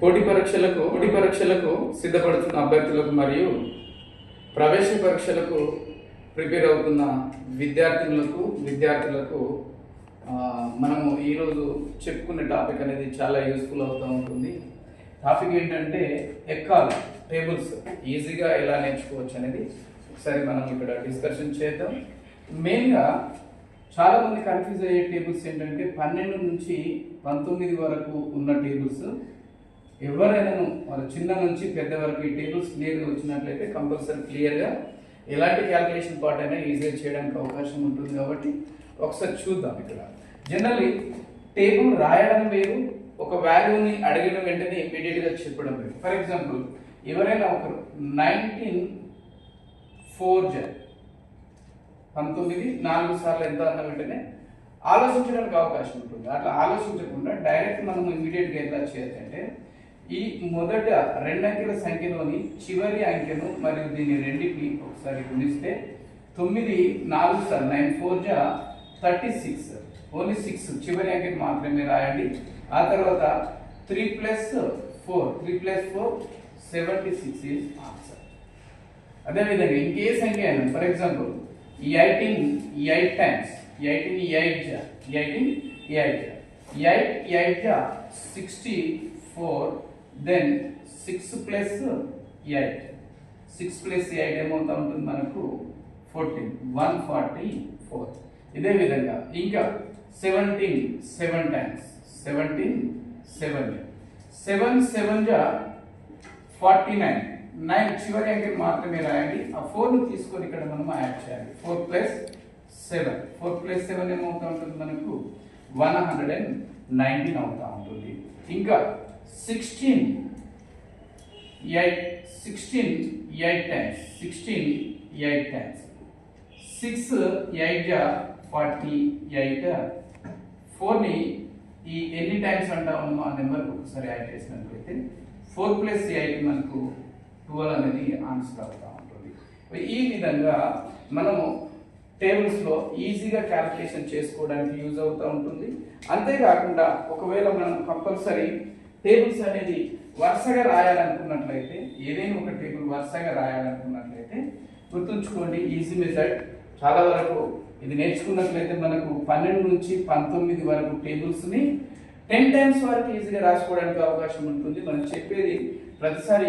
పోటీ పరీక్షలకు సిద్ధపడుతున్న అభ్యర్థులకు మరియు ప్రవేశ పరీక్షలకు ప్రిపేర్ అవుతున్న విద్యార్థులకు మనము ఈరోజు చెప్పుకునే టాపిక్ అనేది చాలా యూస్ఫుల్ అవుతూ ఉంటుంది. టాపిక్ ఏంటంటే ఎక్కాలి, టేబుల్స్ ఈజీగా ఎలా నేర్చుకోవచ్చు అనేది ఒకసారి మనం ఇక్కడ డిస్కషన్ చేద్దాం. మెయిన్గా చాలామంది కన్ఫ్యూజ్ అయ్యే టేబుల్స్ ఏంటంటే 12 నుంచి 19 వరకు ఉన్న టేబుల్స్. ఎవరైనా వాళ్ళ చిన్న నుంచి పెద్ద వరకు ఈ టేబుల్స్ క్లియర్గా వచ్చినట్లయితే కంపల్సరీ క్లియర్గా ఎలాంటి క్యాల్కులేషన్ పార్ట్ అయినా ఈజీగా చేయడానికి అవకాశం ఉంటుంది. కాబట్టి ఒకసారి చూద్దాం. ఇక్కడ జనరల్లీ టేబుల్ రాయడం వేరు, ఒక వాల్యూని అడిగిన వెంటనే ఇమీడియట్గా చెప్పడం వేరు. ఫర్ ఎగ్జాంపుల్, ఎవరైనా ఒకరు 19 4 సార్లు ఎంత అన్న వెంటనే ఆలోచించడానికి అవకాశం ఉంటుంది. అట్లా ఆలోచించకుండా డైరెక్ట్ మనం ఇమీడియట్గా ఎలా చేయాలంటే ఈ మొదట 2 అంకెల సంఖ్యలోని చివరి అంకెను మరియు దీని రెండింటిని ఒకసారి గుణిస్తే 9 4 సార్ 9 4 జా 36, ఓన్లీ 6 చివరి అంకెను మాత్రమే రాయండి. ఆ తర్వాత 3 + 4 76 ఈజ్ ఆన్సర్. అదేవిధంగా ఇంకే సంఖ్య అయినా, ఫర్ ఎగ్జాంపుల్ 8 టైమ్స్ 8 జా 64, then 6 + 8 ఏమవుతా ఉంటుంది మనకు 14, 144. ఇదే విధంగా ఇంకా 17 టైమ్స్ 17 7 జా 49, 9 చివరి అంకెను మాత్రమే రాయండి. ఆ 4ను తీసుకొని ఇక్కడ మనం యాడ్ చేయాలి. 4 + 7 ఏమవుతా ఉంటుంది మనకు 119 అవుతా ఉంటుంది. ఇంకా 16 8 టైమ్స్ 6 8 జా 48. 4ని ఈ ఎన్ని టైమ్స్ అంటా ఉన్నామో ఆ నెంబర్కి ఒకసారి యాడ్ చేసినట్లయితే 4 + 8 మనకు 12 అనేది ఆన్సర్ అవుతూ ఉంటుంది. ఈ విధంగా మనము టేబుల్స్లో ఈజీగా క్యాల్కులేషన్ చేసుకోవడానికి యూజ్ అవుతూ ఉంటుంది. అంతేకాకుండా ఒకవేళ మనం కంపల్సరీ టేబుల్స్ అనేది వరుసగా రాయాలనుకున్నట్లయితే, ఏదైనా ఒక టేబుల్ వరుసగా రాయాలనుకున్నట్లయితే గుర్తుంచుకోండి, ఈజీ మెథడ్. చాలా వరకు ఇది నేర్చుకున్నట్లయితే మనకు 12 నుంచి 19 వరకు టేబుల్స్ని 10 టైమ్స్ వరకు ఈజీగా రాసుకోవడానికి అవకాశం ఉంటుంది. మనం చెప్పేది ప్రతిసారి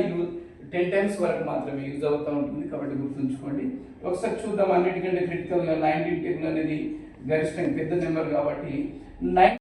10 టైమ్స్ వరకు మాత్రమే యూజ్ అవుతూ ఉంటుంది. కాబట్టి గుర్తుంచుకోండి. ఒకసారి చూద్దాం. అన్నిటికంటే క్రిటికల్గా 19 టేబుల్ అనేది గరిష్టంగా పెద్ద నెంబర్ కాబట్టి